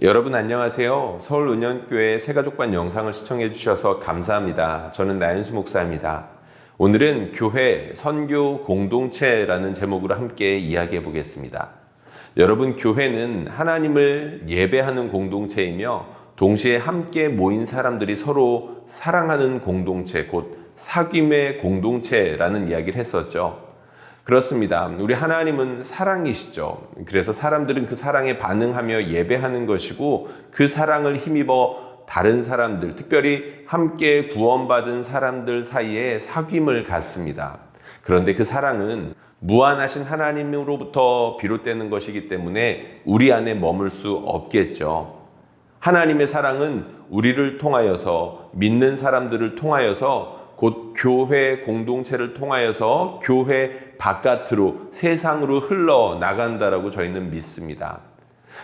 여러분 안녕하세요. 서울은현교회 새가족반 영상을 시청해 주셔서 감사합니다. 저는 나연수 목사입니다. 오늘은 교회, 선교, 공동체라는 제목으로 함께 이야기해 보겠습니다. 여러분, 교회는 하나님을 예배하는 공동체이며 동시에 함께 모인 사람들이 서로 사랑하는 공동체, 곧 사귐의 공동체라는 이야기를 했었죠. 그렇습니다. 우리 하나님은 사랑이시죠. 그래서 사람들은 그 사랑에 반응하며 예배하는 것이고, 그 사랑을 힘입어 다른 사람들, 특별히 함께 구원받은 사람들 사이에 사귐을 갖습니다. 그런데 그 사랑은 무한하신 하나님으로부터 비롯되는 것이기 때문에 우리 안에 머물 수 없겠죠. 하나님의 사랑은 우리를 통하여서, 믿는 사람들을 통하여서, 곧 교회 공동체를 통하여서 교회 바깥으로, 세상으로 흘러나간다라고 저희는 믿습니다.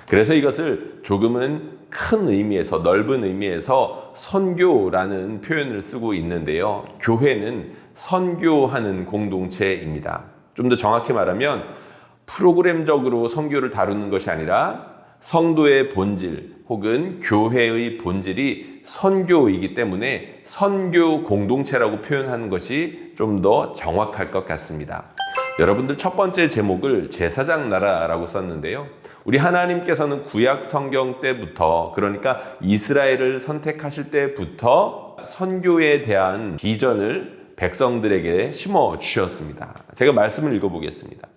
그래서 이것을 조금은 큰 의미에서, 넓은 의미에서 선교라는 표현을 쓰고 있는데요. 교회는 선교하는 공동체입니다. 좀 더 정확히 말하면 프로그램적으로 선교를 다루는 것이 아니라 성도의 본질 혹은 교회의 본질이 선교이기 때문에 선교 공동체라고 표현하는 것이 좀 더 정확할 것 같습니다. 여러분들, 첫 번째 제목을 제사장 나라라고 썼는데요. 우리 하나님께서는 구약 성경 때부터, 그러니까 이스라엘을 선택하실 때부터 선교에 대한 비전을 백성들에게 심어 주셨습니다. 제가 말씀을 읽어보겠습니다.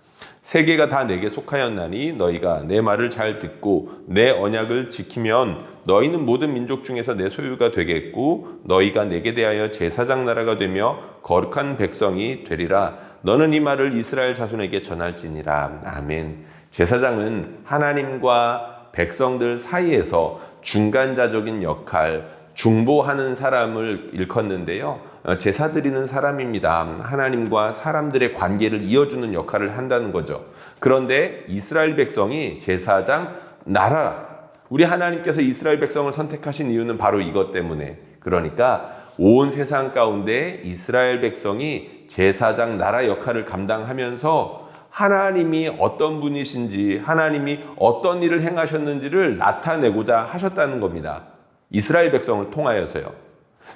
세계가 다 내게 속하였나니 너희가 내 말을 잘 듣고 내 언약을 지키면 너희는 모든 민족 중에서 내 소유가 되겠고 너희가 내게 대하여 제사장 나라가 되며 거룩한 백성이 되리라. 너는 이 말을 이스라엘 자손에게 전할지니라. 아멘. 제사장은 하나님과 백성들 사이에서 중간자적인 역할, 중보하는 사람을 일컫는데요. 제사 드리는 사람입니다. 하나님과 사람들의 관계를 이어주는 역할을 한다는 거죠. 그런데 이스라엘 백성이 제사장 나라, 우리 하나님께서 이스라엘 백성을 선택하신 이유는 바로 이것 때문에, 그러니까 온 세상 가운데 이스라엘 백성이 제사장 나라 역할을 감당하면서 하나님이 어떤 분이신지, 하나님이 어떤 일을 행하셨는지를 나타내고자 하셨다는 겁니다. 이스라엘 백성을 통하여서요.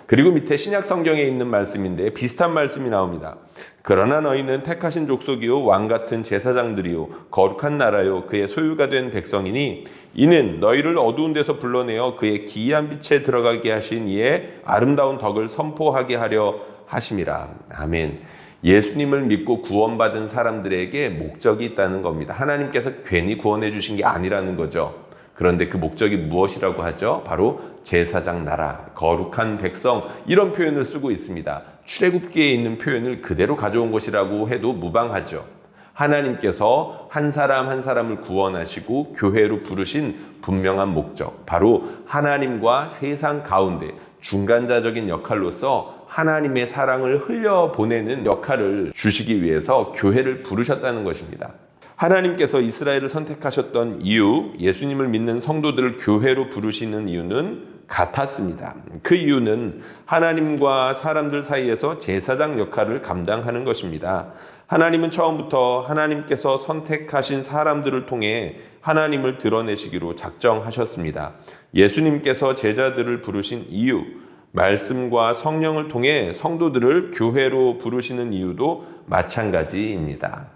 그리고 밑에 신약 성경에 있는 말씀인데 비슷한 말씀이 나옵니다. 그러나 너희는 택하신 족속이요 왕같은 제사장들이요 거룩한 나라요 그의 소유가 된 백성이니 이는 너희를 어두운 데서 불러내어 그의 기이한 빛에 들어가게 하신 이의 아름다운 덕을 선포하게 하려 하심이라. 아멘. 예수님을 믿고 구원받은 사람들에게 목적이 있다는 겁니다. 하나님께서 괜히 구원해 주신 게 아니라는 거죠. 그런데 그 목적이 무엇이라고 하죠? 바로 제사장 나라, 거룩한 백성, 이런 표현을 쓰고 있습니다. 출애굽기에 있는 표현을 그대로 가져온 것이라고 해도 무방하죠. 하나님께서 한 사람 한 사람을 구원하시고 교회로 부르신 분명한 목적, 바로 하나님과 세상 가운데 중간자적인 역할로서 하나님의 사랑을 흘려보내는 역할을 주시기 위해서 교회를 부르셨다는 것입니다. 하나님께서 이스라엘을 선택하셨던 이유, 예수님을 믿는 성도들을 교회로 부르시는 이유는 같았습니다. 그 이유는 하나님과 사람들 사이에서 제사장 역할을 감당하는 것입니다. 하나님은 처음부터 하나님께서 선택하신 사람들을 통해 하나님을 드러내시기로 작정하셨습니다. 예수님께서 제자들을 부르신 이유, 말씀과 성령을 통해 성도들을 교회로 부르시는 이유도 마찬가지입니다.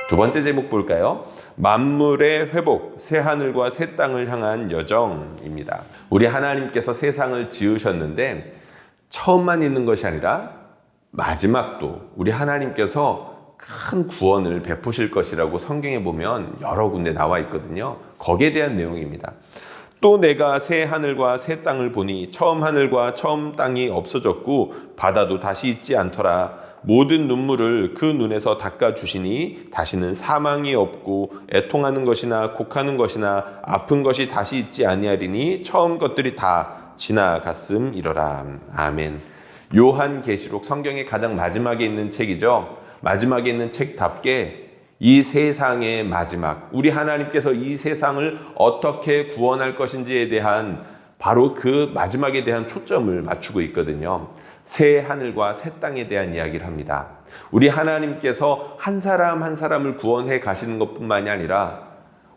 두 번째 제목 볼까요? 만물의 회복, 새 하늘과 새 땅을 향한 여정입니다. 우리 하나님께서 세상을 지으셨는데 처음만 있는 것이 아니라 마지막도 우리 하나님께서 큰 구원을 베푸실 것이라고 성경에 보면 여러 군데 나와 있거든요. 거기에 대한 내용입니다. 또 내가 새 하늘과 새 땅을 보니 처음 하늘과 처음 땅이 없어졌고 바다도 다시 있지 않더라. 모든 눈물을 그 눈에서 닦아주시니 다시는 사망이 없고 애통하는 것이나 곡하는 것이나 아픈 것이 다시 있지 아니하리니 처음 것들이 다 지나갔음이러라. 아멘. 요한계시록, 성경의 가장 마지막에 있는 책이죠. 마지막에 있는 책답게 이 세상의 마지막, 우리 하나님께서 이 세상을 어떻게 구원할 것인지에 대한, 바로 그 마지막에 대한 초점을 맞추고 있거든요. 새 하늘과 새 땅에 대한 이야기를 합니다. 우리 하나님께서 한 사람 한 사람을 구원해 가시는 것뿐만이 아니라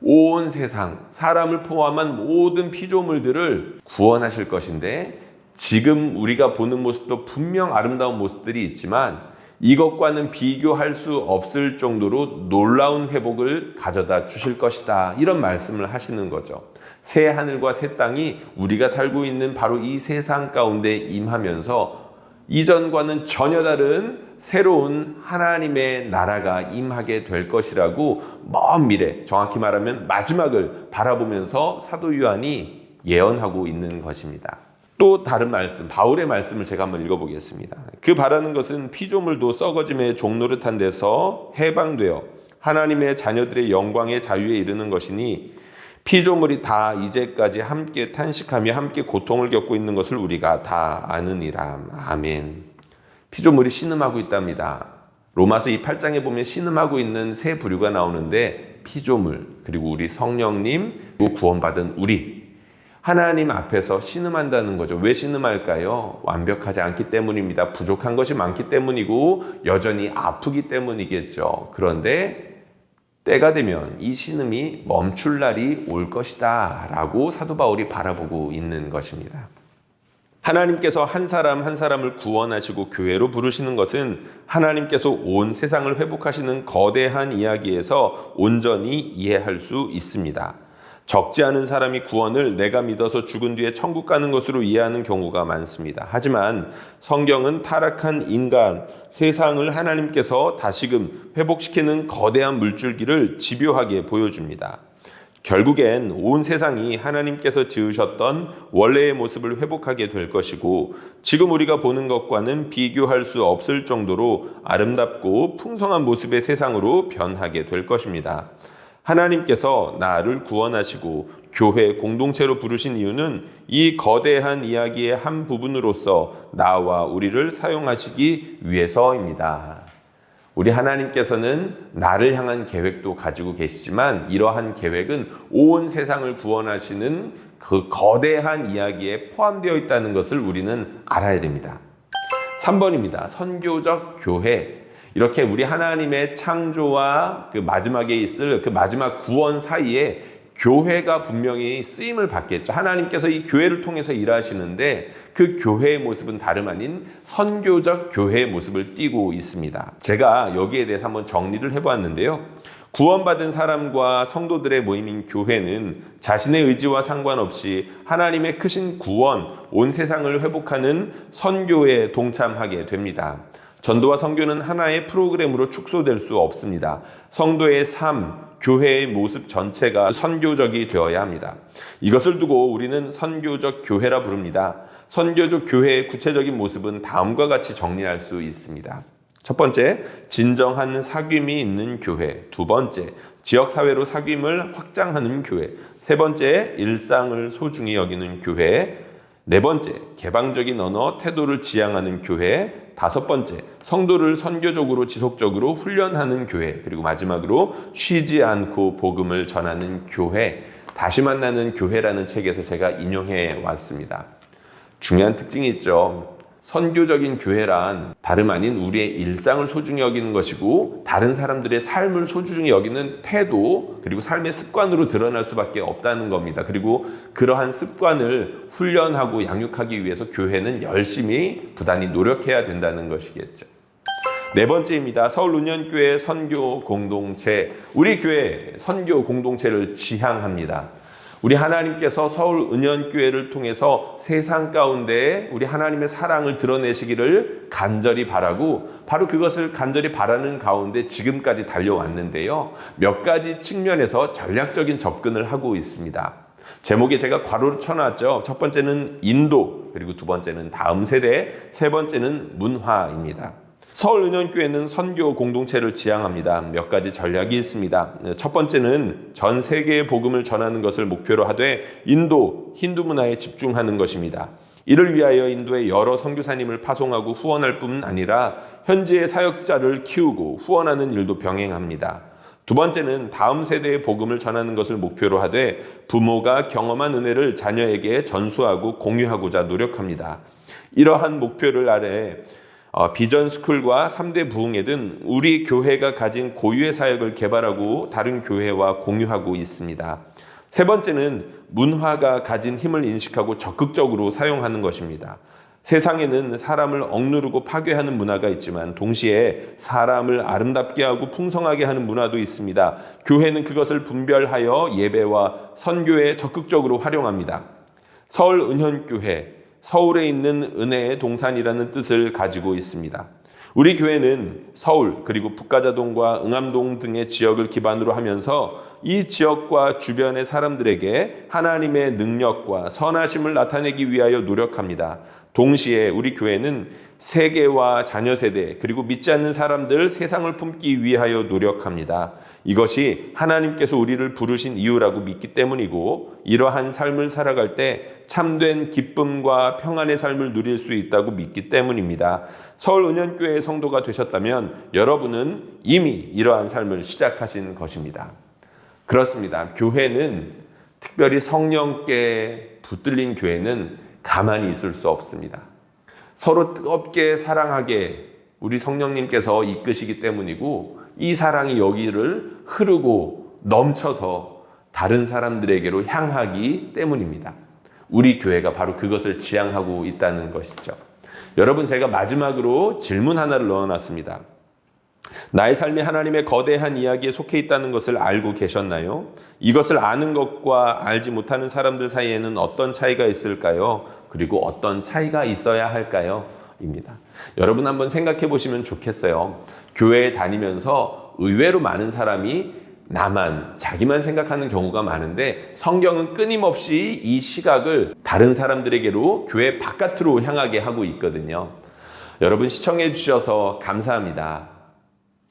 온 세상, 사람을 포함한 모든 피조물들을 구원하실 것인데, 지금 우리가 보는 모습도 분명 아름다운 모습들이 있지만 이것과는 비교할 수 없을 정도로 놀라운 회복을 가져다 주실 것이다, 이런 말씀을 하시는 거죠. 새 하늘과 새 땅이 우리가 살고 있는 바로 이 세상 가운데 임하면서 이전과는 전혀 다른 새로운 하나님의 나라가 임하게 될 것이라고 먼 미래, 정확히 말하면 마지막을 바라보면서 사도 요한이 예언하고 있는 것입니다. 또 다른 말씀, 바울의 말씀을 제가 한번 읽어보겠습니다. 그 바라는 것은 피조물도 썩어짐의 종노릇한 데서 해방되어 하나님의 자녀들의 영광의 자유에 이르는 것이니, 피조물이 다 이제까지 함께 탄식하며 함께 고통을 겪고 있는 것을 우리가 다 아느니라. 아멘. 피조물이 신음하고 있답니다. 로마서 이 8장에 보면 신음하고 있는 세 부류가 나오는데, 피조물, 그리고 우리 성령님, 그리고 구원받은 우리, 하나님 앞에서 신음한다는 거죠. 왜 신음할까요? 완벽하지 않기 때문입니다. 부족한 것이 많기 때문이고 여전히 아프기 때문이겠죠. 그런데 때가 되면 이 신음이 멈출 날이 올 것이다 라고 사도 바울이 바라보고 있는 것입니다. 하나님께서 한 사람 한 사람을 구원하시고 교회로 부르시는 것은 하나님께서 온 세상을 회복하시는 거대한 이야기에서 온전히 이해할 수 있습니다. 적지 않은 사람이 구원을 내가 믿어서 죽은 뒤에 천국 가는 것으로 이해하는 경우가 많습니다. 하지만 성경은 타락한 인간, 세상을 하나님께서 다시금 회복시키는 거대한 물줄기를 집요하게 보여줍니다. 결국엔 온 세상이 하나님께서 지으셨던 원래의 모습을 회복하게 될 것이고, 지금 우리가 보는 것과는 비교할 수 없을 정도로 아름답고 풍성한 모습의 세상으로 변하게 될 것입니다. 하나님께서 나를 구원하시고 교회 공동체로 부르신 이유는 이 거대한 이야기의 한 부분으로서 나와 우리를 사용하시기 위해서입니다. 우리 하나님께서는 나를 향한 계획도 가지고 계시지만 이러한 계획은 온 세상을 구원하시는 그 거대한 이야기에 포함되어 있다는 것을 우리는 알아야 됩니다. 3번입니다. 선교적 교회. 이렇게 우리 하나님의 창조와 그 마지막에 있을 그 마지막 구원 사이에 교회가 분명히 쓰임을 받겠죠. 하나님께서 이 교회를 통해서 일하시는데 그 교회의 모습은 다름 아닌 선교적 교회의 모습을 띠고 있습니다. 제가 여기에 대해서 한번 정리를 해보았는데요. 구원받은 사람과 성도들의 모임인 교회는 자신의 의지와 상관없이 하나님의 크신 구원, 온 세상을 회복하는 선교에 동참하게 됩니다. 전도와 선교는 하나의 프로그램으로 축소될 수 없습니다. 성도의 삶, 교회의 모습 전체가 선교적이 되어야 합니다. 이것을 두고 우리는 선교적 교회라 부릅니다. 선교적 교회의 구체적인 모습은 다음과 같이 정리할 수 있습니다. 첫 번째, 진정한 사귐이 있는 교회. 두 번째, 지역사회로 사귐을 확장하는 교회. 세 번째, 일상을 소중히 여기는 교회. 네 번째, 개방적인 언어, 태도를 지향하는 교회. 다섯 번째, 성도를 선교적으로 지속적으로 훈련하는 교회. 그리고 마지막으로 쉬지 않고 복음을 전하는 교회. 다시 만나는 교회라는 책에서 제가 인용해 왔습니다. 중요한 특징이 있죠. 선교적인 교회란 다름 아닌 우리의 일상을 소중히 여기는 것이고, 다른 사람들의 삶을 소중히 여기는 태도, 그리고 삶의 습관으로 드러날 수밖에 없다는 겁니다. 그리고 그러한 습관을 훈련하고 양육하기 위해서 교회는 열심히 부단히 노력해야 된다는 것이겠죠. 네 번째입니다. 서울은연교회 선교 공동체. 우리 교회 선교 공동체를 지향합니다. 우리 하나님께서 서울은연교회를 통해서 세상 가운데 우리 하나님의 사랑을 드러내시기를 간절히 바라고, 바로 그것을 간절히 바라는 가운데 지금까지 달려왔는데요. 몇 가지 측면에서 전략적인 접근을 하고 있습니다. 제목에 제가 괄호를 쳐놨죠. 첫 번째는 인도, 그리고 두 번째는 다음 세대, 세 번째는 문화입니다. 서울은연교회는 선교 공동체를 지향합니다. 몇 가지 전략이 있습니다. 첫 번째는 전 세계에 복음을 전하는 것을 목표로 하되 인도, 힌두 문화에 집중하는 것입니다. 이를 위하여 인도에 여러 선교사님을 파송하고 후원할 뿐 아니라 현지의 사역자를 키우고 후원하는 일도 병행합니다. 두 번째는 다음 세대의 복음을 전하는 것을 목표로 하되 부모가 경험한 은혜를 자녀에게 전수하고 공유하고자 노력합니다. 이러한 목표를 아래 비전 스쿨과 3대 부흥회 등 우리 교회가 가진 고유의 사역을 개발하고 다른 교회와 공유하고 있습니다. 세 번째는 문화가 가진 힘을 인식하고 적극적으로 사용하는 것입니다. 세상에는 사람을 억누르고 파괴하는 문화가 있지만 동시에 사람을 아름답게 하고 풍성하게 하는 문화도 있습니다. 교회는 그것을 분별하여 예배와 선교에 적극적으로 활용합니다. 서울은현교회, 서울에 있는 은혜의 동산이라는 뜻을 가지고 있습니다. 우리 교회는 서울 그리고 북가자동과 응암동 등의 지역을 기반으로 하면서 이 지역과 주변의 사람들에게 하나님의 능력과 선하심을 나타내기 위하여 노력합니다. 동시에 우리 교회는 세계와 자녀 세대 그리고 믿지 않는 사람들 세상을 품기 위하여 노력합니다. 이것이 하나님께서 우리를 부르신 이유라고 믿기 때문이고 이러한 삶을 살아갈 때 참된 기쁨과 평안의 삶을 누릴 수 있다고 믿기 때문입니다. 서울은현교회의 성도가 되셨다면 여러분은 이미 이러한 삶을 시작하신 것입니다. 그렇습니다. 교회는 특별히 성령께 붙들린 교회는 가만히 있을 수 없습니다. 서로 뜨겁게 사랑하게 우리 성령님께서 이끄시기 때문이고 이 사랑이 여기를 흐르고 넘쳐서 다른 사람들에게로 향하기 때문입니다. 우리 교회가 바로 그것을 지향하고 있다는 것이죠. 여러분, 제가 마지막으로 질문 하나를 넣어놨습니다. 나의 삶이 하나님의 거대한 이야기에 속해 있다는 것을 알고 계셨나요? 이것을 아는 것과 알지 못하는 사람들 사이에는 어떤 차이가 있을까요? 그리고 어떤 차이가 있어야 할까요? 입니다. 여러분 한번 생각해 보시면 좋겠어요. 교회에 다니면서 의외로 많은 사람이 자기만 생각하는 경우가 많은데 성경은 끊임없이 이 시각을 다른 사람들에게로 교회 바깥으로 향하게 하고 있거든요. 여러분 시청해 주셔서 감사합니다.